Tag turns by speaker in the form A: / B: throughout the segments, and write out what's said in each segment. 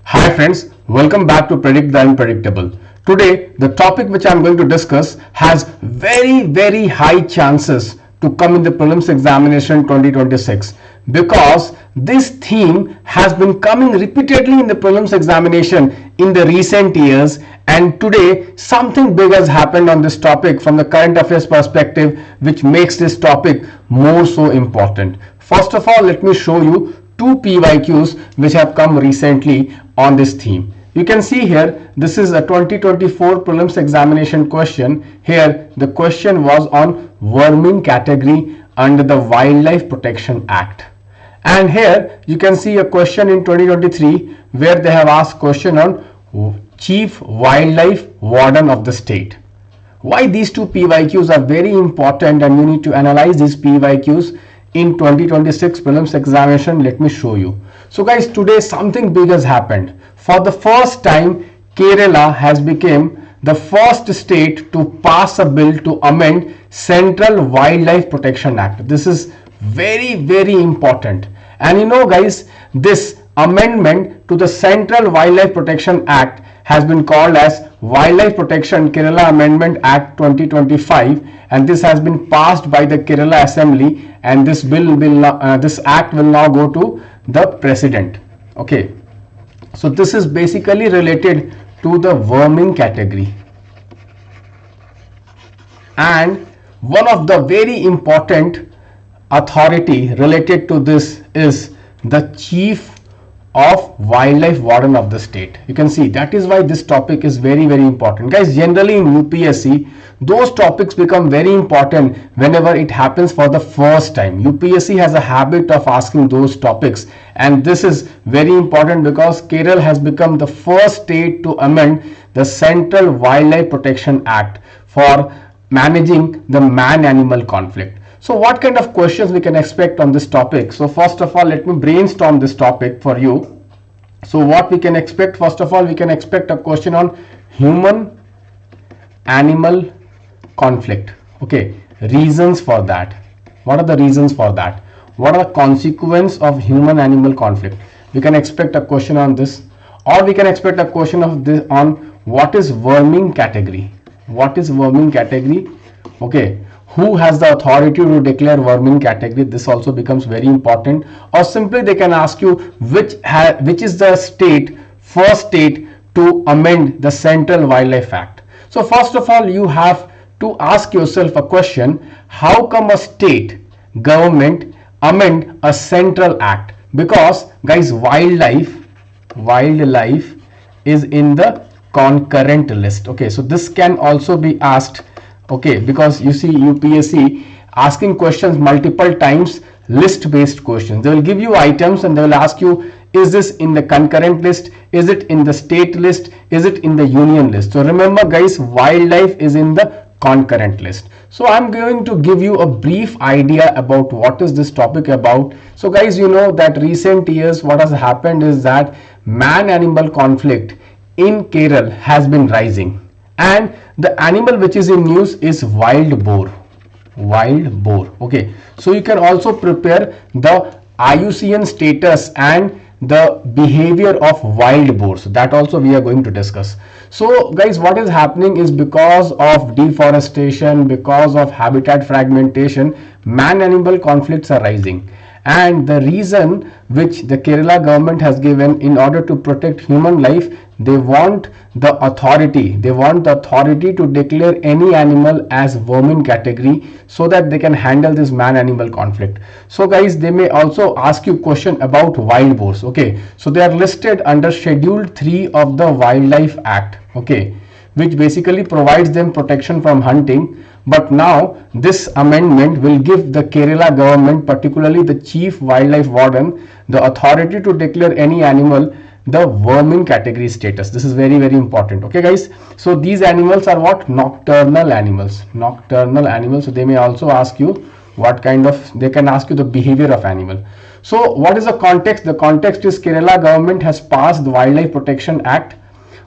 A: Hi friends, welcome back to Predict the Unpredictable. Today, the topic which I am going to discuss has very high chances to come in the prelims examination 2026 because this theme has been coming repeatedly in the prelims examination in the recent years, and today something big has happened on this topic from the current affairs perspective which makes this topic more so important. First of all, let me show you two PYQs which have come recently on this theme. You can see here, this is a 2024 prelims examination question. Here the question was on worming category under the Wildlife Protection Act. And here you can see a question in 2023 where they have asked question on Chief Wildlife Warden of the state. Why these two PYQs are very important and you need to analyze these PYQs in 2026 prelims examination, let me show you. So guys, today something big has happened. For the first time, Kerala has become the first state to pass a bill to amend Central Wildlife Protection Act. This is very important. And you know guys, this amendment to the Central Wildlife Protection Act has been called as Wildlife Protection Kerala Amendment Act 2025, and this has been passed by the Kerala Assembly, and this this act will now go to the President. Okay, so this is basically related to the worming category, and one of the very important authority related to this is the Chief of Wildlife Warden of the state. You can see that is why this topic is very important. Guys, generally in UPSC, those topics become very important whenever it happens for the first time. UPSC has a habit of asking those topics, and this is very important because Kerala has become the first state to amend the Central Wildlife Protection Act for managing the man-animal conflict. So what kind of questions we can expect on this topic? So first of all, let me brainstorm this topic for you. So what we can expect, first of all, we can expect a question on human animal conflict. Okay, reasons for that. What are the reasons for that? What are the consequences of human animal conflict? We can expect a question on this, or we can expect a question of this on what is worming category. What is worming category? Okay, who has the authority to declare worming category? This also becomes very important. Or simply they can ask you which is the first state to amend the Central Wildlife Act. So first of all, you have to ask yourself a question: how come a state government amend a central act? Because guys, wildlife is in the concurrent list. Okay, so this can also be asked. Okay, because you see UPSC asking questions multiple times, list based questions. They will give you items and they will ask you, is this in the concurrent list, is it in the state list, is it in the union list? So remember guys, wildlife is in the concurrent list. So I'm going to give you a brief idea about what is this topic about. So guys, you know that recent years what has happened is that man animal conflict in Kerala has been rising, and the animal which is in news is wild boar. Okay, so you can also prepare the IUCN status and the behavior of wild boars. That also we are going to discuss. So guys, what is happening is because of deforestation, because of habitat fragmentation, man animal conflicts are rising. And the reason which the Kerala government has given, in order to protect human life, they want the authority to declare any animal as vermin category so that they can handle this man animal conflict. So guys, they may also ask you question about wild boars. Okay, so they are listed under Schedule 3 of the Wildlife Act, okay, which basically provides them protection from hunting. But now this amendment will give the Kerala government, particularly the Chief Wildlife Warden, the authority to declare any animal the vermin category status. This is very important. Okay guys, so these animals are what? Nocturnal animals. So they may also ask you what kind of, they can ask you the behavior of animal. So what is the context? The context is Kerala government has passed the Wildlife Protection Act.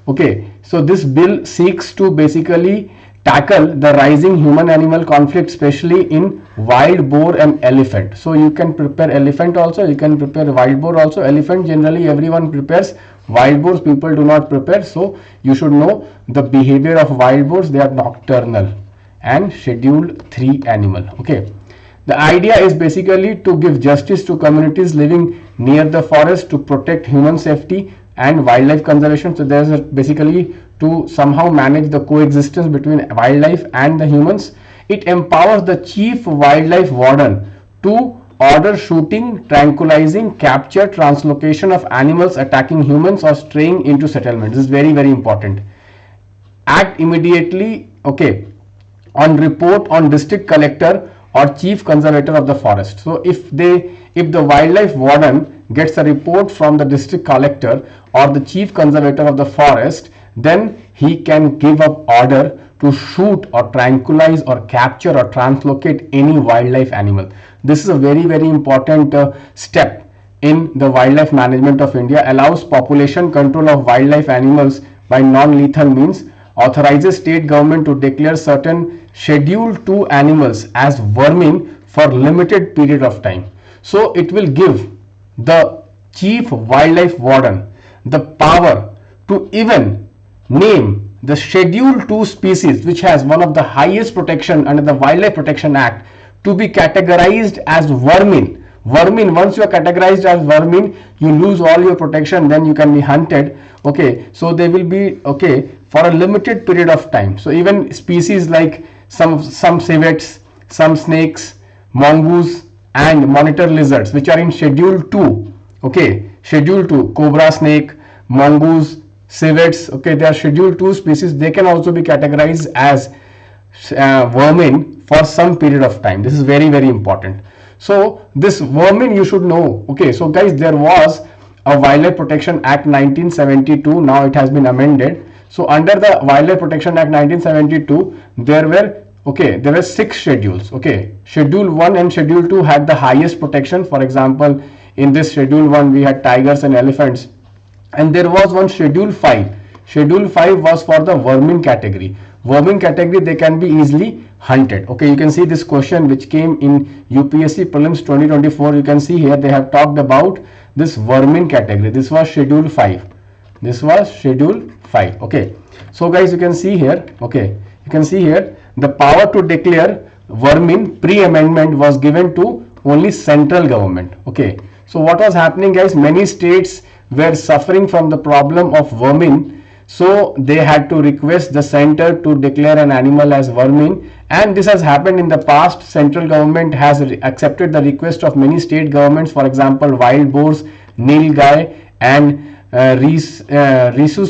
A: Okay, so this bill seeks to basically tackle the rising human animal conflict, especially in wild boar and elephant. So you can prepare elephant also, you can prepare wild boar also. Elephant generally everyone prepares, Wild boars people do not prepare, so you should know the behavior of wild boars. They are nocturnal and schedule 3 animal. Okay, the idea is basically to give justice to communities living near the forest, to protect human safety and wildlife conservation. So there's basically to somehow manage the coexistence between wildlife and the humans. It empowers the chief wildlife warden to order shooting, tranquilizing, capture, translocation of animals attacking humans or straying into settlements. This is very, very important. Act immediately, okay, on report on district collector or chief conservator of the forest. So if the wildlife warden gets a report from the district collector or the chief conservator of the forest, then he can give up order to shoot or tranquilize or capture or translocate any wildlife animal. This is a very, very important step in the wildlife management of India. Allows population control of wildlife animals by non-lethal means, authorizes state government to declare certain Schedule 2 animals as vermin for limited period of time. So it will give the chief wildlife warden the power to even name the Schedule 2 species, which has one of the highest protection under the Wildlife Protection Act, to be categorized as vermin. Vermin, once you are categorized as vermin, you lose all your protection, then you can be hunted. Okay, so they will be okay for a limited period of time. So even species like some civets, some snakes, mongoose and monitor lizards, which are in Schedule 2, okay, Schedule 2, cobra snake, mongoose, civets, okay, they are Schedule 2 species. They can also be categorized as vermin for some period of time. This is very, very important. So this vermin you should know. Okay, so guys, there was a Wildlife Protection Act 1972. Now it has been amended. So under the Wildlife Protection Act 1972, there were 6 schedules. Okay, Schedule 1 and Schedule 2 had the highest protection. For example, in this Schedule 1 we had tigers and elephants, and there was one Schedule 5. Schedule 5 was for the vermin category. Vermin category, they can be easily hunted. Okay, you can see this question which came in UPSC Prelims 2024. You can see here they have talked about this vermin category. This was Schedule 5. This was Schedule 5. Okay, so guys, you can see here, okay, you can see here the power to declare vermin pre-amendment was given to only central government. Okay, so what was happening, guys? Many states were suffering from the problem of vermin, so they had to request the center to declare an animal as vermin, and this has happened in the past. Central government has accepted the request of many state governments. For example, wild boars, nilgai and rhesus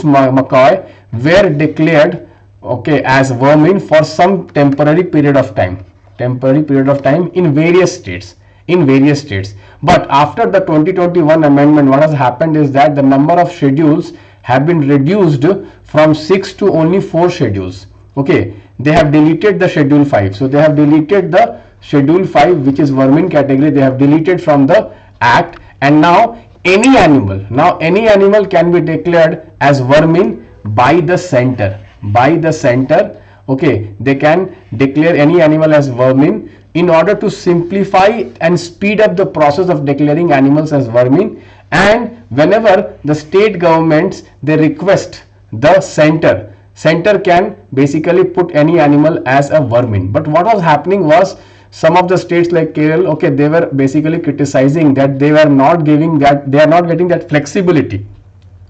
A: macaque were declared, okay, as vermin for some temporary period of time in various states. But after the 2021 amendment, what has happened is that the number of schedules have been reduced from 6 to only 4 schedules. Okay, they have deleted the Schedule 5. So they have deleted the Schedule 5, which is vermin category. They have deleted from the act, and now any animal can be declared as vermin by the center. Okay, they can declare any animal as vermin in order to simplify and speed up the process of declaring animals as vermin. And whenever the state governments, they request the center can basically put any animal as a vermin. But what was happening was, some of the states like Kerala, okay, they were basically criticizing that they are not getting that flexibility.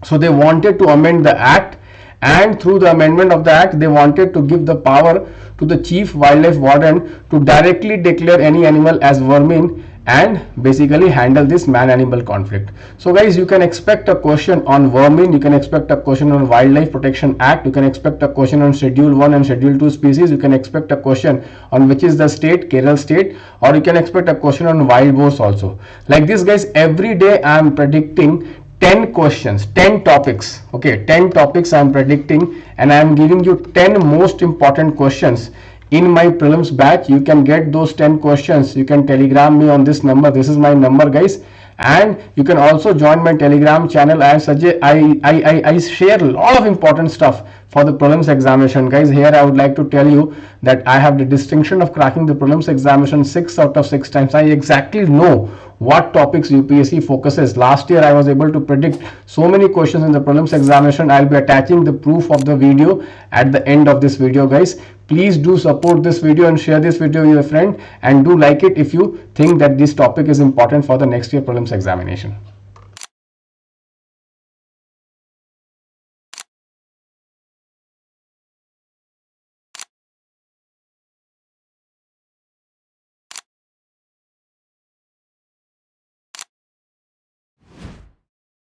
A: So they wanted to amend the act, and through the amendment of the act, they wanted to give the power to the chief wildlife warden to directly declare any animal as vermin and basically handle this man-animal conflict. So guys, you can expect a question on vermin, you can expect a question on Wildlife Protection Act, you can expect a question on Schedule 1 and Schedule 2 species, you can expect a question on which is the state, Kerala state, or you can expect a question on wild boars also. Like this, guys, every day I am predicting 10 questions, 10 topics. Okay, 10 topics I am predicting, and I am giving you 10 most important questions in my prelims batch. You can get those 10 questions. You can telegram me on this number. This is my number, guys, and you can also join my telegram channel. I share a lot of important stuff for the prelims examination, guys. Here I would like to tell you that I have the distinction of cracking the prelims examination 6 out of 6 times. I exactly know what topics UPSC focuses. Last year I was able to predict so many questions in the prelims examination. I'll be attaching the proof of the video at the end of this video, guys. Please do support this video and share this video with your friend, and do like it if you think that this topic is important for the next year prelims examination.